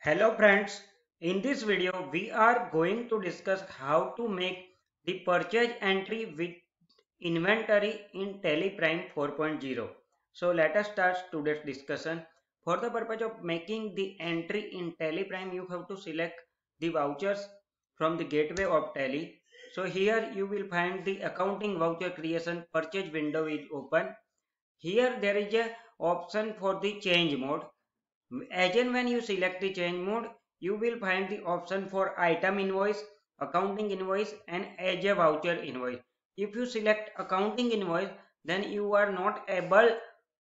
Hello friends, in this video we are going to discuss how to make the purchase entry with inventory in TelePrime 4.0. So let us start today's discussion. For the purpose of making the entry in TelePrime, you have to select the vouchers from the gateway of Tele. So here you will find the accounting voucher creation purchase window is open. Here there is a option for the change mode. As and when you select the change mode, you will find the option for item invoice, accounting invoice and as a voucher invoice. If you select accounting invoice, then you are not able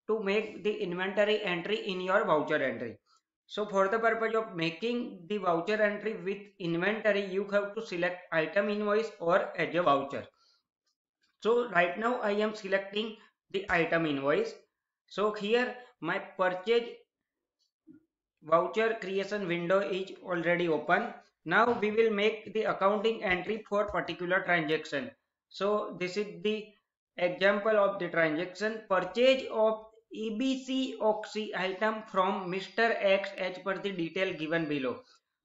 to make the inventory entry in your voucher entry. So for the purpose of making the voucher entry with inventory, you have to select item invoice or as a voucher. So right now I am selecting the item invoice. So here my purchase voucher creation window is already open. Now we will make the accounting entry for particular transaction. So this is the example of the transaction: purchase of EBC Oxy item from Mr. X as per the detail given below.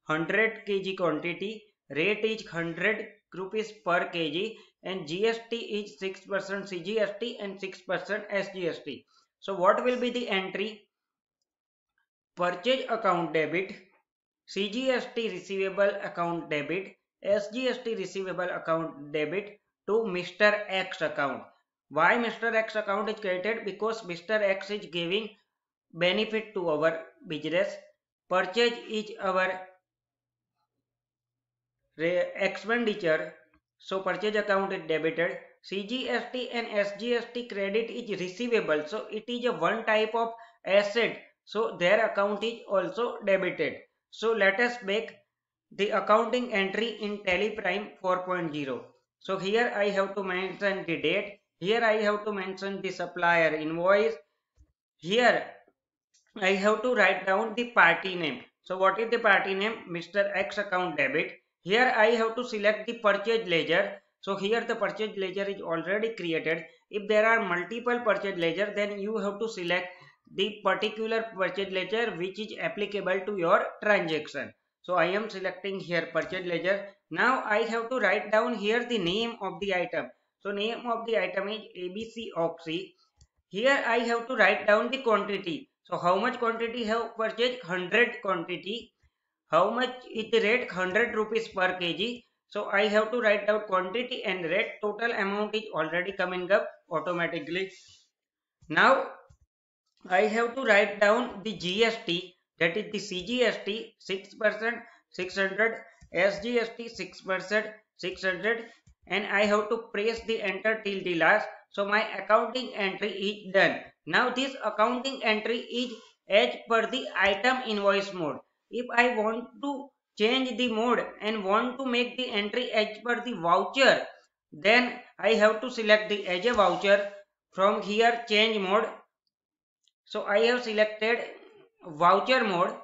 100 kg quantity, rate is 100 rupees per kg and GST is 6% CGST and 6% SGST. So what will be the entry? Purchase account debit, CGST receivable account debit, SGST receivable account debit to Mr. X account. Why Mr. X account is created? Because Mr. X is giving benefit to our business. Purchase is our expenditure. So purchase account is debited. CGST and SGST credit is receivable. So it is a one type of asset. So their account is also debited. So let us make the accounting entry in TelePrime 4.0. So here I have to mention the date. Here I have to mention the supplier invoice. Here I have to write down the party name. So what is the party name? Mr. X account debit. Here I have to select the purchase ledger. So here the purchase ledger is already created. If there are multiple purchase ledger, then you have to select the particular purchase ledger which is applicable to your transaction. So I am selecting here purchase ledger. Now I have to write down here the name of the item. So name of the item is ABC Oxy. Here I have to write down the quantity. So how much quantity have purchased? 100 quantity. How much is the rate? 100 rupees per kg. So I have to write down quantity and rate. Total amount is already coming up automatically. Now I have to write down the GST, that is the CGST 6%, 600, SGST 6%, 600, and I have to press the enter till the last. So my accounting entry is done. Now this accounting entry is as per the item invoice mode. If I want to change the mode and want to make the entry as per the voucher, then I have to select the as a voucher. From here change mode. So I have selected voucher mode.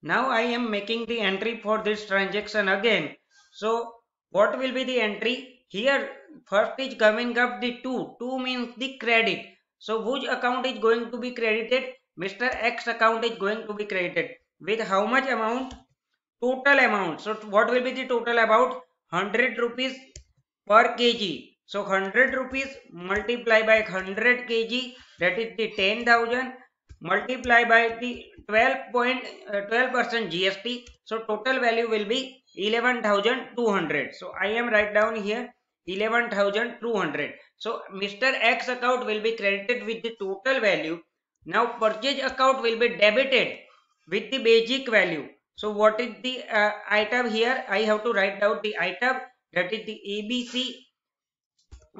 Now I am making the entry for this transaction again. So what will be the entry? Here first is coming up the 2. 2 means the credit. So which account is going to be credited? Mr. X account is going to be credited. With how much amount? Total amount. So what will be the total amount? 100 rupees per kg. So 100 rupees multiply by 100 kg, that is the 10,000, multiply by the 12% GST. So total value will be 11,200. So I am write down here 11,200. So Mr. X account will be credited with the total value. Now purchase account will be debited with the basic value. So what is the item here? I have to write down the item, that is the ABC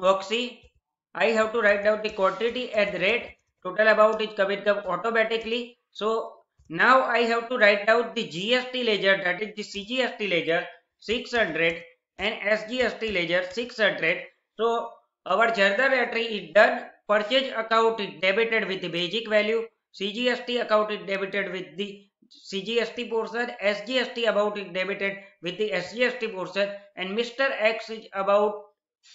Oxy. I have to write down the quantity at the rate. Total amount is coming up automatically. So now I have to write down the GST ledger, that is the CGST ledger 600 and SGST ledger 600. So our journal entry is done. Purchase account is debited with the basic value. CGST account is debited with the CGST portion. SGST amount is debited with the SGST portion, and Mr. X is about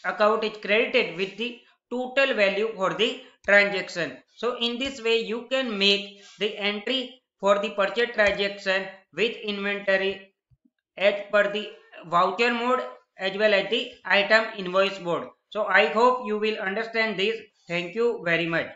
account is credited with the total value for the transaction. So in this way you can make the entry for the purchase transaction with inventory as per the voucher mode as well as the item invoice mode. So I hope you will understand this. Thank you very much.